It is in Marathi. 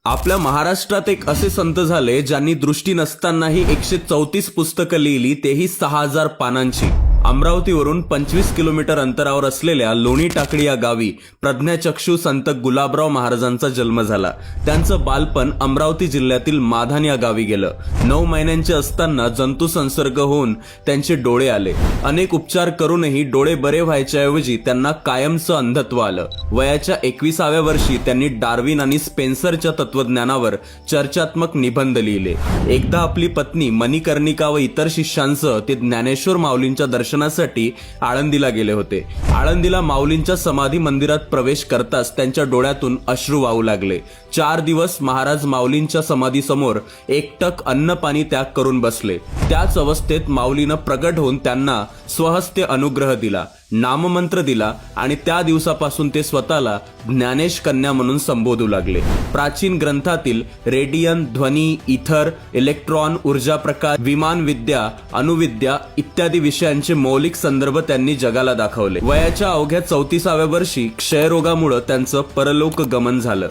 आपल्या महाराष्ट्रात एक असे संत झाले ज्यांनी दृष्टी नसतानाही 134 पुस्तकं लिहिली, तेही 6000 पानांची. अमरावतीवरून 25 किलोमीटर अंतरावर असलेल्या लोणी टाकळी या गावी प्रज्ञाचक्षू संत गुलाबराव महाराजांचा जन्म झाला. त्यांचं बालपण अमरावती जिल्ह्यातील माधान या गावी गेलं. 9 महिन्यांचे असताना जंतू संसर्ग होऊन त्यांचे डोळे आले. अनेक उपचार करूनही डोळे बरे व्हायच्याऐवजी त्यांना कायमचं अंधत्व आलं. वयाच्या 21व्या वर्षी त्यांनी डार्विन आणि स्पेन्सरच्या तत्वज्ञानावर चर्चात्मक निबंध लिहिले. एकदा आपली पत्नी मणिकर्णिका व इतर शिष्यांसह ते ज्ञानेश्वर माऊलींच्या दर्शनासाठी आळंदीला गेले होते. आळंदीला माऊलींच्या समाधी मंदिरात प्रवेश करताच त्यांच्या डोळ्यातून अश्रू वाहू लागले. 4 दिवस महाराज माऊलींच्या समाधीसमोर एकटक अन्न पाणी त्याग करून बसले. त्याच अवस्थेत माऊलीनं प्रगट होऊन त्यांना स्वहस्ते अनुग्रह दिला, नाममंत्र दिला आणि त्या दिवसापासून ते स्वतःला ज्ञानेश कन्या म्हणून संबोधू लागले. प्राचीन ग्रंथातील रेडियन, ध्वनी, इथर, इलेक्ट्रॉन, ऊर्जा प्रकाश, विमान विद्या, अणुविद्या इत्यादी विषयांचे मौलिक संदर्भ त्यांनी जगाला दाखवले. वयाच्या अवघ्या 34व्या वर्षी क्षयरोगामुळे त्यांचं परलोक गमन झालं.